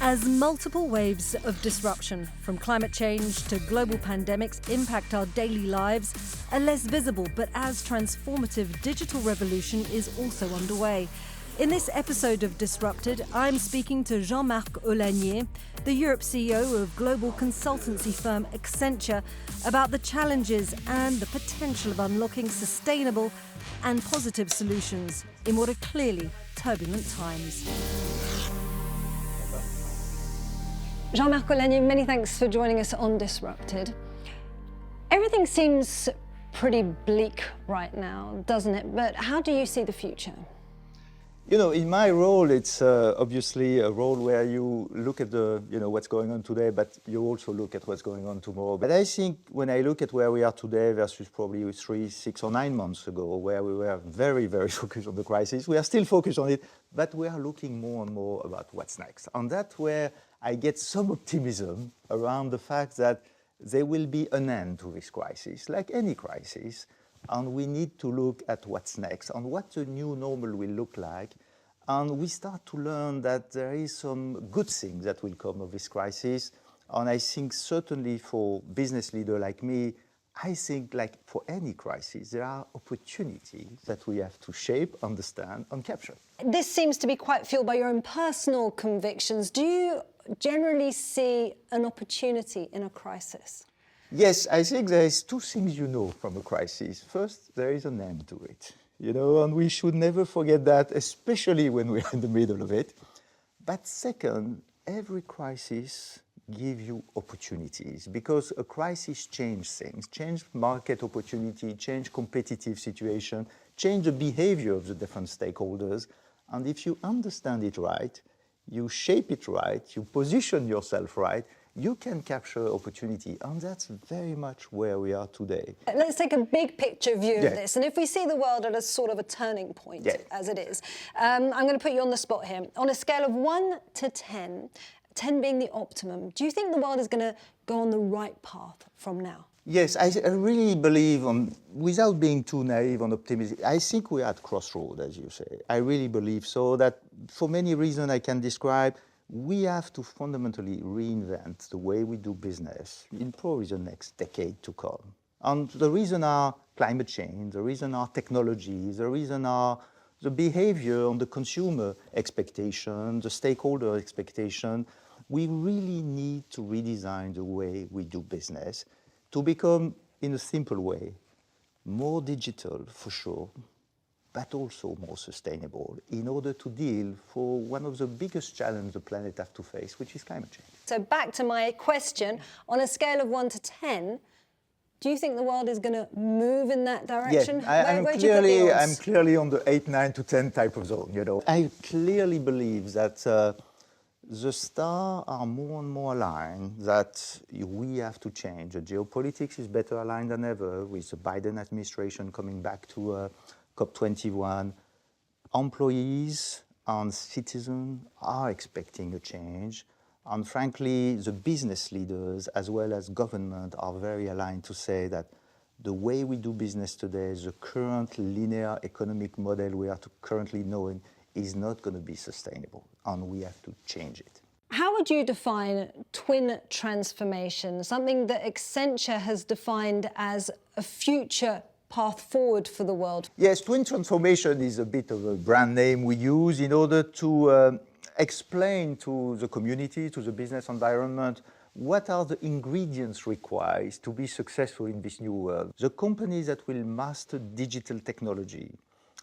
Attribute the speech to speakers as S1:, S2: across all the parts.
S1: As multiple waves of disruption, from climate change to global pandemics, impact our daily lives, a less visible but as transformative digital revolution is also underway. In this episode of Disrupted, I'm speaking to Jan-Mark Ollanьe, the Europe CEO of global consultancy firm Accenture, about the challenges and the potential of unlocking sustainable and positive solutions in what are clearly turbulent times. Jan-Mark Ollanьe, many thanks for joining us on Disrupted. Everything seems pretty bleak right now, doesn't it? But how do you see the future?
S2: You know, in my role, it's obviously a role where you look at what's going on today, but you also look at what's going on tomorrow. But I think when I look at where we are today versus probably 3, 6 or 9 months ago, where we were very, very focused on the crisis, we are still focused on it, but we are looking more and more about what's next. And that's where I get some optimism around the fact that there will be an end to this crisis, like any crisis. And we need to look at what's next and what the new normal will look like. And we start to learn that there is some good things that will come of this crisis. And I think certainly for business leader like me, I think like for any crisis, there are opportunities that we have to shape, understand, and capture.
S1: This seems to be quite fueled by your own personal convictions. Do you generally see an opportunity in a crisis?
S2: Yes, I think there is 2 things you know from a crisis. First, there is an end to it, and we should never forget that, especially when we're in the middle of it. But second, every crisis gives you opportunities because a crisis changes things, change market opportunity, change competitive situation, change the behavior of the different stakeholders. And if you understand it right, you shape it right, you position yourself right, you can capture opportunity, and that's very much where we are today.
S1: Let's take a big picture view of this, and if we see the world at a sort of a turning point, as it is, I'm going to put you on the spot here. On a scale of 1 to 10, 10 being the optimum, do you think the world is going to go on the right path from now?
S2: Yes, I really believe, without being too naive and optimistic, I think we're at crossroads, as you say. I really believe so, that for many reasons I can describe, we have to fundamentally reinvent the way we do business in probably the next decade to come. And the reason are climate change, the reason are technology, the reason are the behavior on the consumer expectation, the stakeholder expectation. We really need to redesign the way we do business to become, in a simple way, more digital for sure, but also more sustainable in order to deal for one of the biggest challenges the planet has to face, which is climate change.
S1: So back to my question, on a scale of 1 to 10, do you think the world is going to move in that direction?
S2: Yeah, I'm clearly on the 8, 9 to 10 type of zone, I clearly believe that the stars are more and more aligned, that we have to change. The geopolitics is better aligned than ever with the Biden administration coming back to COP21. Employees and citizens are expecting a change. And frankly, the business leaders as well as government are very aligned to say that the way we do business today, the current linear economic model we are currently knowing is not going to be sustainable, and we have to change it.
S1: How would you define twin transformation, something that Accenture has defined as a future path forward for the world?
S2: Yes, twin transformation is a bit of a brand name we use in order to explain to the community, to the business environment, what are the ingredients required to be successful in this new world. The companies that will master digital technology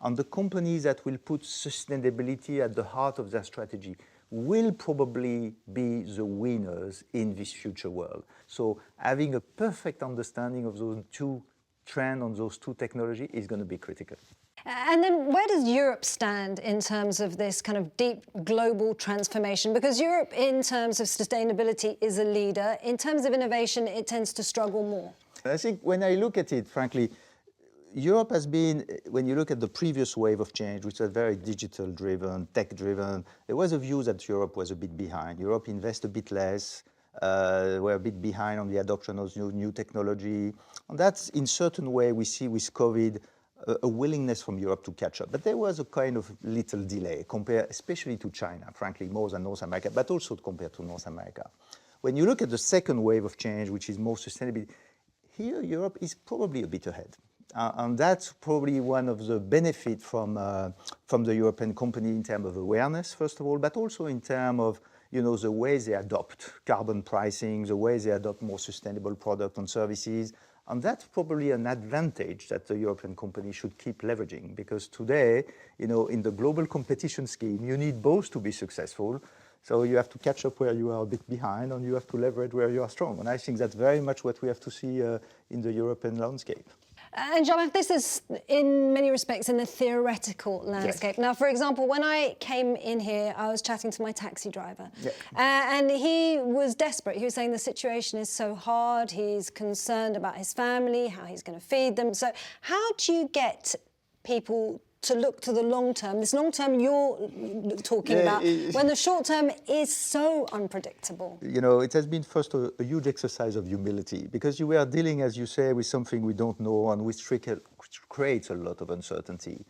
S2: and the companies that will put sustainability at the heart of their strategy will probably be the winners in this future world. So having a perfect understanding of those 2 trends and those 2 technologies is going to be critical.
S1: And then where does Europe stand in terms of this kind of deep global transformation? Because Europe, in terms of sustainability, is a leader. In terms of innovation, it tends to struggle more.
S2: I think when I look at it, frankly, Europe has been, when you look at the previous wave of change, which was very digital-driven, tech-driven, there was a view that Europe was a bit behind. Europe invests a bit less, we're a bit behind on the adoption of new technology. And that's, in certain way, we see with COVID, a willingness from Europe to catch up. But there was a kind of little delay compared, especially to China, frankly, more than North America, but also compared to North America. When you look at the second wave of change, which is more sustainability, here Europe is probably a bit ahead. And that's probably one of the benefits from the European company in terms of awareness, first of all, but also in terms of the way they adopt carbon pricing, the way they adopt more sustainable products and services. And that's probably an advantage that the European company should keep leveraging, because today, in the global competition scheme, you need both to be successful. So you have to catch up where you are a bit behind, and you have to leverage where you are strong. And I think that's very much what we have to see in the European landscape.
S1: And Jean-Marc, this is in many respects in the theoretical landscape. Yes. Now, for example, when I came in here, I was chatting to my taxi driver. Yeah. And he was desperate. He was saying the situation is so hard. He's concerned about his family, how he's going to feed them. So how do you get people to look to the long term, this long term you're talking about, when the short term is so unpredictable?
S2: It has been first a huge exercise of humility, because you were dealing, as you say, with something we don't know and which creates a lot of uncertainty.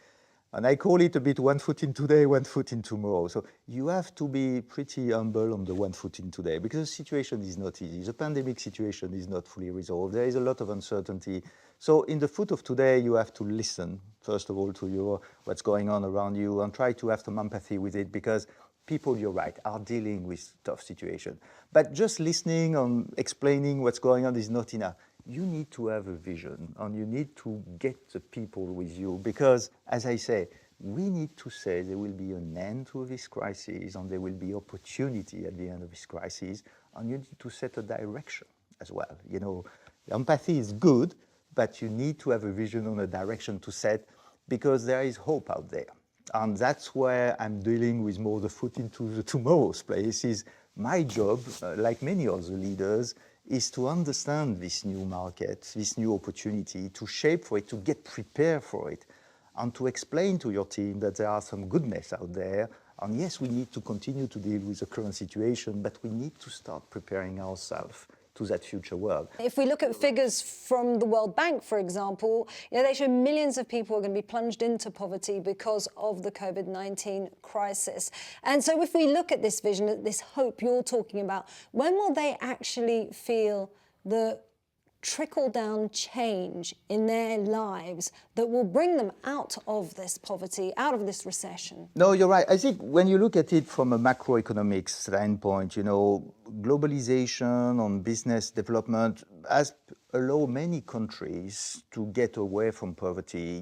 S2: And I call it a bit one foot in today, one foot in tomorrow. So you have to be pretty humble on the one foot in today, because the situation is not easy. The pandemic situation is not fully resolved. There is a lot of uncertainty. So in the foot of today, you have to listen, first of all, to what's going on around you, and try to have some empathy with it, because people, you're right, are dealing with tough situations. But just listening and explaining what's going on is not enough. You need to have a vision, and you need to get the people with you, because, as I say, we need to say there will be an end to this crisis, and there will be opportunity at the end of this crisis, and you need to set a direction as well. Empathy is good, but you need to have a vision on a direction to set, because there is hope out there. And that's where I'm dealing with more the foot into the tomorrow's place. Is my job, like many other leaders, is to understand this new market, this new opportunity, to shape for it, to get prepared for it, and to explain to your team that there are some goodness out there. And yes, we need to continue to deal with the current situation, but we need to start preparing ourselves to that future world.
S1: If we look at figures from the World Bank, for example, they show millions of people are going to be plunged into poverty because of the COVID-19 crisis. And so if we look at this vision, this hope you're talking about, when will they actually feel the trickle-down change in their lives that will bring them out of this poverty, out of this recession?
S2: No, you're right. I think when you look at it from a macroeconomic standpoint, globalization and business development has allowed many countries to get away from poverty,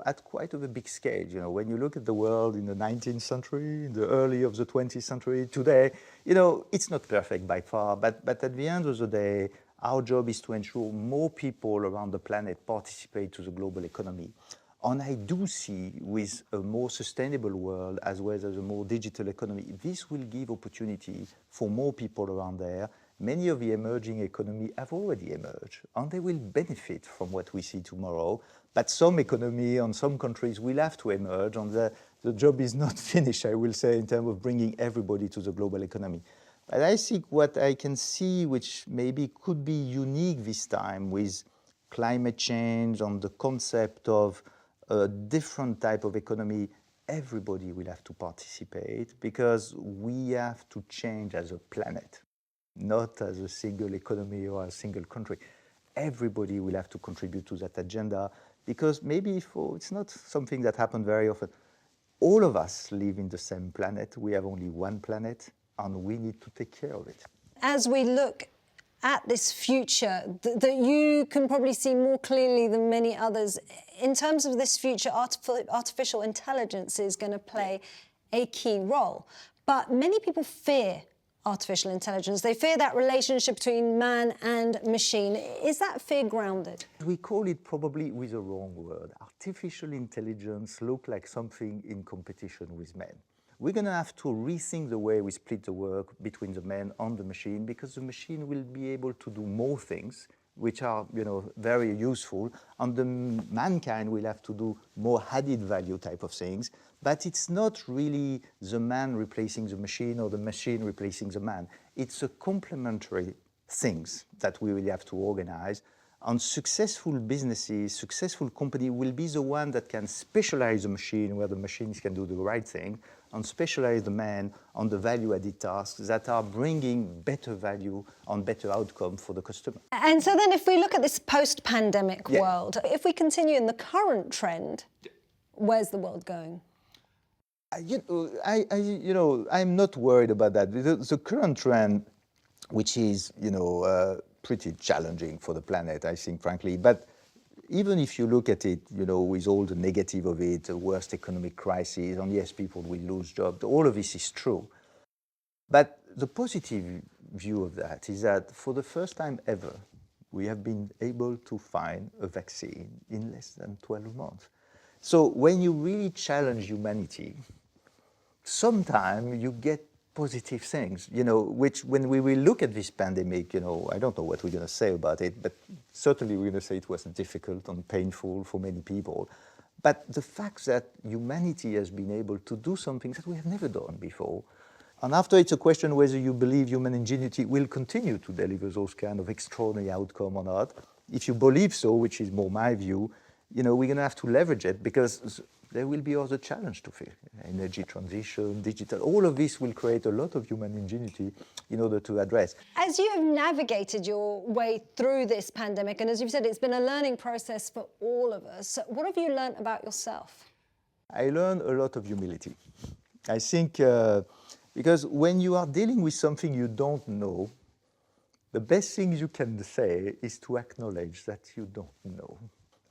S2: at quite of a big scale. When you look at the world in the 19th century, in the early of the 20th century, today, it's not perfect by far, but at the end of the day, our job is to ensure more people around the planet participate to the global economy. And I do see, with a more sustainable world as well as a more digital economy, this will give opportunity for more people around there. Many of the emerging economies have already emerged, and they will benefit from what we see tomorrow. But some economy and some countries will have to emerge, and the job is not finished, I will say, in terms of bringing everybody to the global economy. But I think what I can see, which maybe could be unique this time with climate change and the concept of a different type of economy, everybody will have to participate, because we have to change as a planet, not as a single economy or a single country. Everybody will have to contribute to that agenda, because maybe it's not something that happens very often. All of us live in the same planet. We have only one planet, and we need to take care of it.
S1: As we look at this future that you can probably see more clearly than many others, in terms of this future, artificial intelligence is going to play a key role. But many people fear artificial intelligence. They fear that relationship between man and machine. Is that fear grounded?
S2: We call it probably with the wrong word. Artificial intelligence looks like something in competition with men. We're going to have to rethink the way we split the work between the man and the machine, because the machine will be able to do more things which are, very useful, and the mankind will have to do more added value type of things. But it's not really the man replacing the machine or the machine replacing the man. It's a complementary things that we will have to organize. And successful businesses, successful company will be the one that can specialize the machine where the machines can do the right thing, and specialize the man on the value-added tasks that are bringing better value and better outcome for the customer.
S1: And so then if we look at this post-pandemic world, if we continue in the current trend, where's the world going?
S2: I'm not worried about that. The current trend, which is, pretty challenging for the planet, I think, frankly. But even if you look at it, with all the negative of it, the worst economic crisis, and yes, people will lose jobs, all of this is true. But the positive view of that is that for the first time ever, we have been able to find a vaccine in less than 12 months. So when you really challenge humanity, sometimes you get positive things, which when we will look at this pandemic, I don't know what we're going to say about it, but certainly we're going to say it was difficult and painful for many people. But the fact that humanity has been able to do something that we have never done before, and after it's a question whether you believe human ingenuity will continue to deliver those kind of extraordinary outcome or not. If you believe so, which is more my view, we're going to have to leverage it because there will be other challenges to face. Energy transition, digital, all of this will create a lot of human ingenuity in order to address.
S1: As you have navigated your way through this pandemic, and as you've said, it's been a learning process for all of us, what have you learned about yourself?
S2: I learned a lot of humility. I think because when you are dealing with something you don't know, the best thing you can say is to acknowledge that you don't know.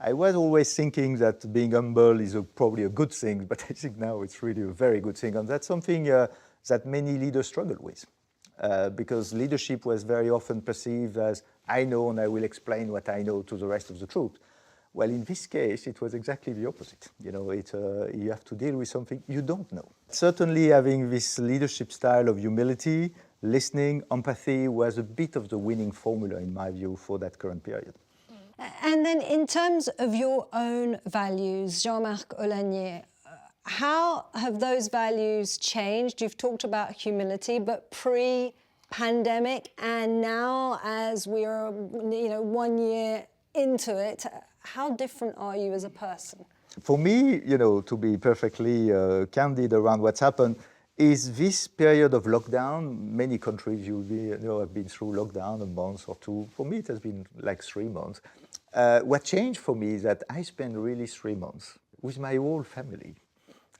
S2: I was always thinking that being humble is probably a good thing, but I think now it's really a very good thing. And that's something that many leaders struggle with because leadership was very often perceived as, I know and I will explain what I know to the rest of the troop. Well, in this case, it was exactly the opposite. You have to deal with something you don't know. Certainly having this leadership style of humility, listening, empathy was a bit of the winning formula, in my view, for that current period.
S1: And then in terms of your own values, Jean-Marc Ollanье, how have those values changed? You've talked about humility, but pre-pandemic and now as we are 1 year into it, how different are you as a person?
S2: For me, to be perfectly candid around what's happened, is this period of lockdown. Many countries have been through lockdown a month or two. For me, it has been like 3 months. What changed for me is that I spent really 3 months with my whole family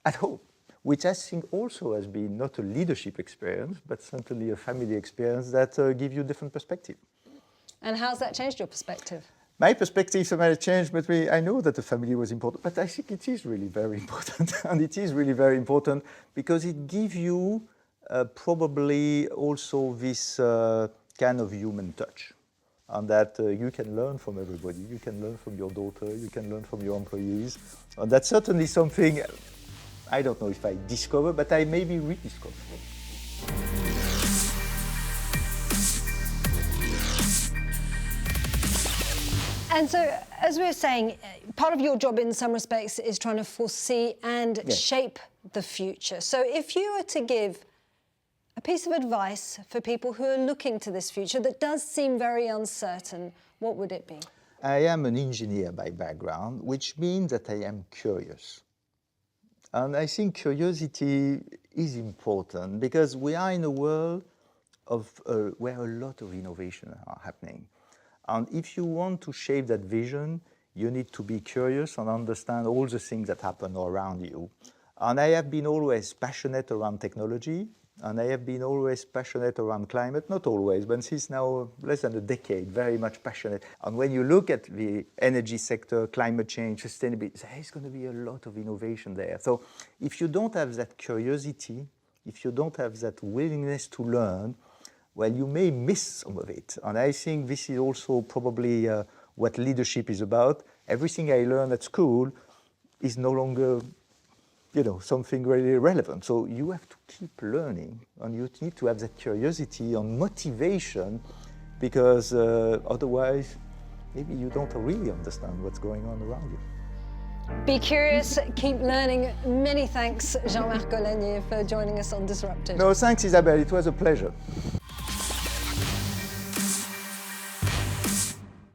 S2: at home, which I think also has been not a leadership experience, but certainly a family experience that gives you different perspective.
S1: And how's that changed your perspective?
S2: My perspective might have changed, but I know that the family was important, but I think it is really very important. And it is really very important because it gives you probably also this kind of human touch. And that you can learn from everybody. You can learn from your daughter, you can learn from your employees. And that's certainly something, I don't know if I discover, but I maybe rediscover.
S1: And so, as we were saying, part of your job in some respects is trying to foresee and shape the future. So if you were to give a piece of advice for people who are looking to this future that does seem very uncertain, what would it be?
S2: I am an engineer by background, which means that I am curious. And I think curiosity is important because we are in a world of where a lot of innovation are happening. And if you want to shape that vision, you need to be curious and understand all the things that happen around you. And I have been always passionate around technology, and I have been always passionate around climate, not always, but since now less than a decade, very much passionate. And when you look at the energy sector, climate change, sustainability, there's going to be a lot of innovation there. So if you don't have that curiosity, if you don't have that willingness to learn, well, you may miss some of it. And I think this is also probably what leadership is about. Everything I learned at school is no longer, something really relevant. So you have to keep learning, and you need to have that curiosity and motivation, because otherwise, maybe you don't really understand what's going on around you.
S1: Be curious, keep learning. Many thanks, Jean-Marc Ollanьe, for joining us on Disrupted.
S2: No, thanks, Isabelle. It was a pleasure.